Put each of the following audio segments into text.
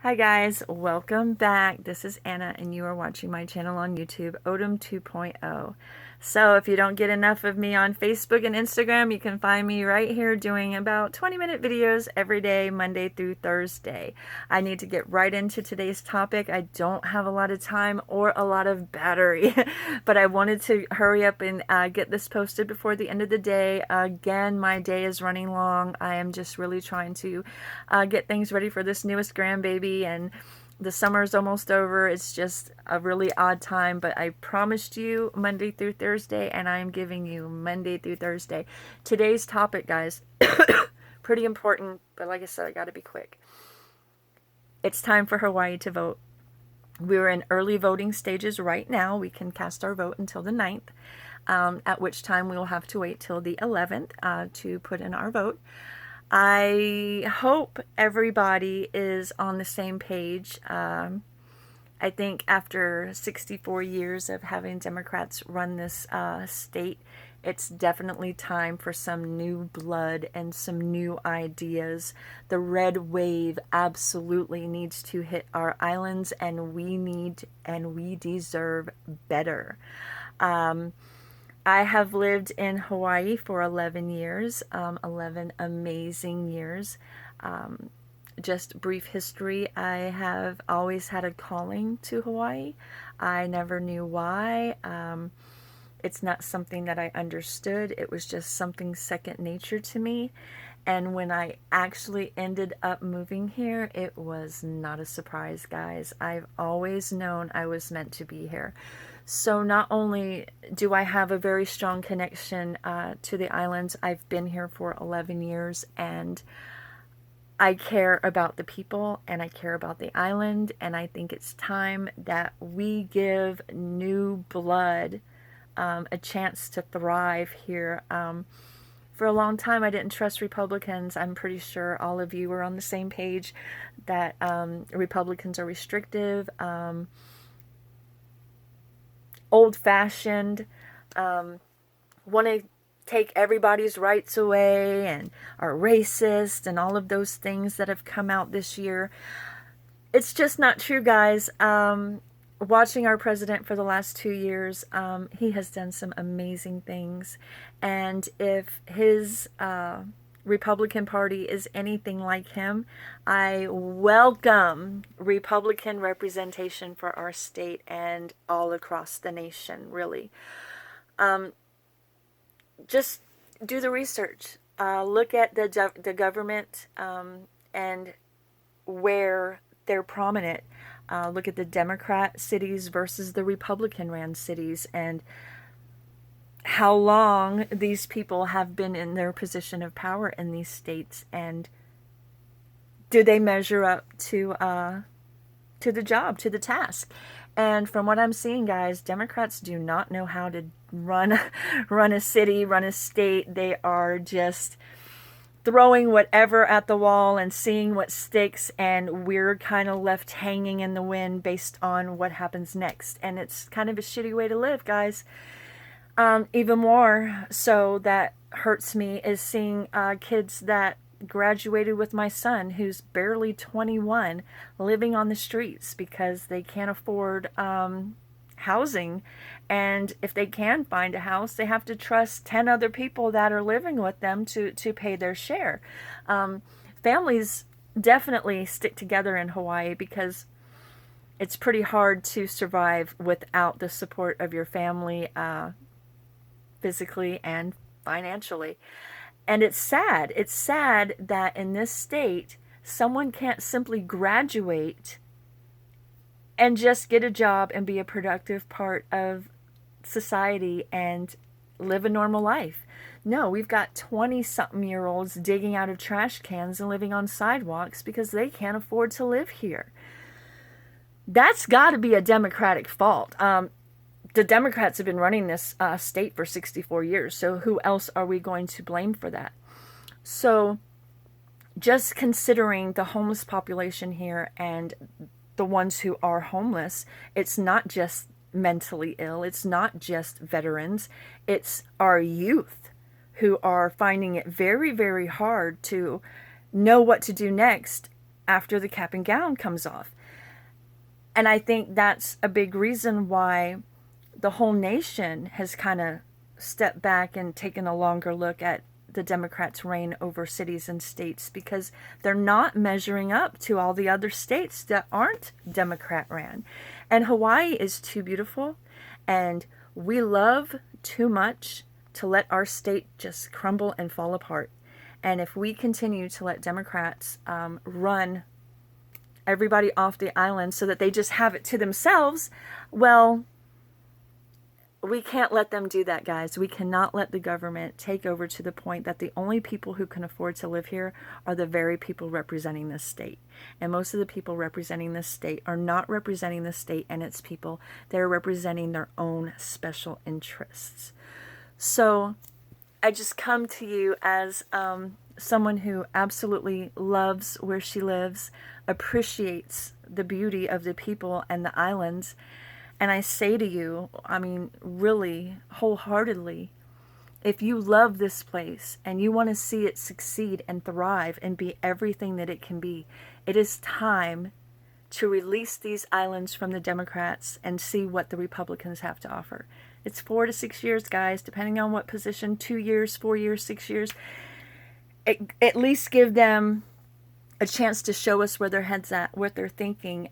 Hi guys, welcome back. This is Anna and you are watching my channel on YouTube, Odom 2.0. So if you don't get enough of me on Facebook and Instagram, you can find me right here doing about 20-minute videos every day, Monday through Thursday. I need to get right into today's topic. I don't have a lot of time or a lot of battery, but I wanted to hurry up and get this posted before the end of the day. Again, my day is running long. I am just really trying to get things ready for this newest grandbaby, and the summer is almost over. It's just a really odd time, but I promised you Monday through Thursday, and I am giving you Monday through Thursday. Today's topic, guys, pretty important, but like I said, I gotta be quick. It's time for Hawaii to vote. We're in early voting stages right now. We can cast our vote until the 9th, at which time we will have to wait till the 11th to put in our vote. I hope everybody is on the same page. I think after 64 years of having Democrats run this state, it's definitely time for some new blood and some new ideas. The red wave absolutely needs to hit our islands, and we deserve better. I have lived in Hawaii for 11 years, 11 amazing years. Just brief history, I have always had a calling to Hawaii. I never knew why. It's not something that I understood. It was just something second nature to me. And when I actually ended up moving here, it was not a surprise, guys. I've always known I was meant to be here. So not only do I have a very strong connection to the islands, I've been here for 11 years, and I care about the people and I care about the island, and I think it's time that we give new blood a chance to thrive here. For a long time, I didn't trust Republicans. I'm pretty sure all of you are on the same page that Republicans are restrictive, old-fashioned, want to take everybody's rights away, and are racist, and all of those things that have come out this year. It's just not true, guys. Watching our president for the last 2 years, he has done some amazing things. And if his Republican Party is anything like him, I welcome Republican representation for our state and all across the nation, really. Just do the research. Look at the government and where they're prominent. Look at the Democrat cities versus the Republican ran cities, and how long these people have been in their position of power in these states, and do they measure up to the job, to the task. And from what I'm seeing, guys, Democrats do not know how to run a city, run a state. They are just throwing whatever at the wall and seeing what sticks, and we're kind of left hanging in the wind based on what happens next. And it's kind of a shitty way to live, guys. Even more so that hurts me is seeing kids that graduated with my son, who's barely 21, living on the streets because they can't afford housing. And if they can find a house, they have to trust 10 other people that are living with them to pay their share. Families definitely stick together in Hawaii because it's pretty hard to survive without the support of your family, physically and financially. And it's sad. It's sad that in this state, someone can't simply graduate and just get a job and be a productive part of society and live a normal life. No, we've got 20-something-year-olds digging out of trash cans and living on sidewalks because they can't afford to live here. That's got to be a Democratic fault. The Democrats have been running this state for 64 years, so who else are we going to blame for that? So just considering the homeless population here and the ones who are homeless, it's not just mentally ill, it's not just veterans, it's our youth who are finding it very, very hard to know what to do next after the cap and gown comes off. And I think that's a big reason why the whole nation has kind of stepped back and taken a longer look at the Democrats' reign over cities and states, because they're not measuring up to all the other states that aren't Democrat ran. And Hawaii is too beautiful, and we love too much to let our state just crumble and fall apart. And if we continue to let Democrats run everybody off the island so that they just have it to themselves, well, we can't let them do that, guys. We cannot let the government take over to the point that the only people who can afford to live here are the very people representing this state. And most of the people representing this state are not representing the state and its people. They're representing their own special interests. So I just come to you as someone who absolutely loves where she lives, appreciates the beauty of the people and the islands. And I say to you, I mean, really, wholeheartedly, if you love this place and you want to see it succeed and thrive and be everything that it can be, it is time to release these islands from the Democrats and see what the Republicans have to offer. It's 4 to 6 years, guys, depending on what position, 2 years, 4 years, 6 years. At least give them a chance to show us where their head's at, what they're thinking,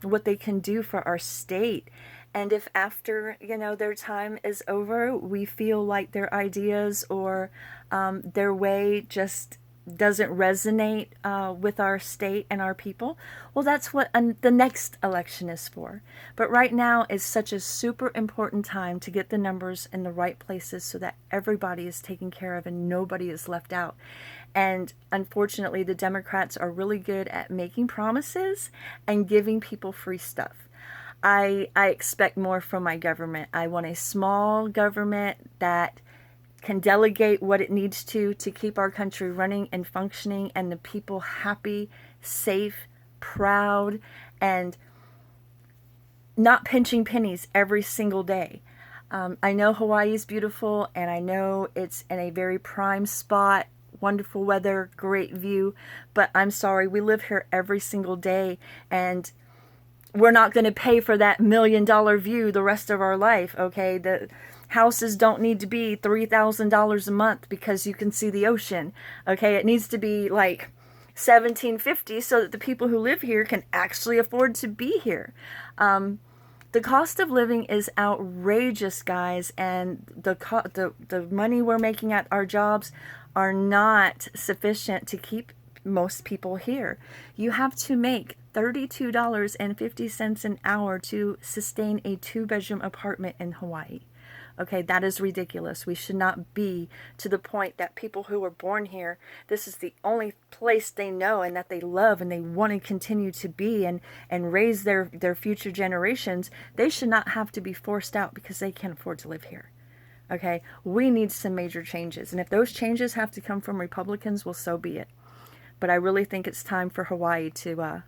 what they can do for our state. And if after, their time is over, we feel like their ideas or their way just doesn't resonate with our state and our people, well, that's what the next election is for. But right now is such a super important time to get the numbers in the right places so that everybody is taken care of and nobody is left out. And unfortunately, the Democrats are really good at making promises and giving people free stuff. I expect more from my government. I want a small government that can delegate what it needs to keep our country running and functioning and the people happy, safe, proud, and not pinching pennies every single day. I know Hawaii is beautiful, and I know it's in a very prime spot, wonderful weather, great view, but I'm sorry, we live here every single day, and we're not going to pay for that $1 million view the rest of our life, okay? The houses don't need to be $3,000 a month because you can see the ocean, okay? It needs to be like $1,750 so that the people who live here can actually afford to be here. The cost of living is outrageous, guys, and the money we're making at our jobs are not sufficient to keep most people here. You have to make $32.50 an hour to sustain a 2-bedroom apartment in Hawaii. Okay, that is ridiculous. We should not be to the point that people who were born here, this is the only place they know and that they love and they want to continue to be and raise their future generations. They should not have to be forced out because they can't afford to live here. Okay, we need some major changes. And if those changes have to come from Republicans, well, so be it. But I really think it's time for Hawaii to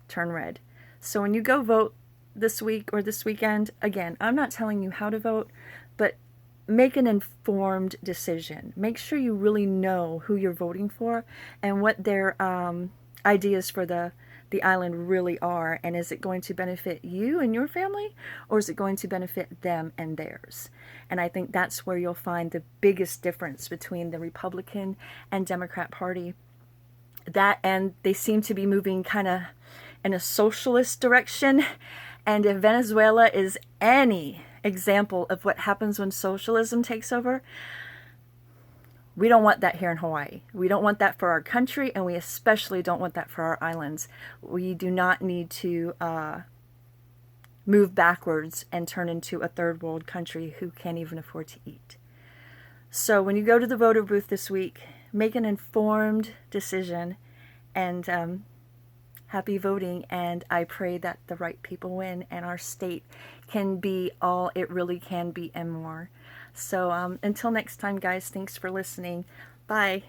turn red. So when you go vote this week or this weekend, again, I'm not telling you how to vote, but make an informed decision. Make sure you really know who you're voting for and what their ideas for the island really are. And is it going to benefit you and your family, or is it going to benefit them and theirs? And I think that's where you'll find the biggest difference between the Republican and Democrat Party. That, and they seem to be moving kind of in a socialist direction. And if Venezuela is any example of what happens when socialism takes over, we don't want that here in Hawaii. We don't want that for our country, and we especially don't want that for our islands. We do not need to move backwards and turn into a third world country who can't even afford to eat. So when you go to the voter booth this week, make an informed decision, and happy voting. And I pray that the right people win and our state can be all it really can be and more. So until next time, guys, thanks for listening. Bye.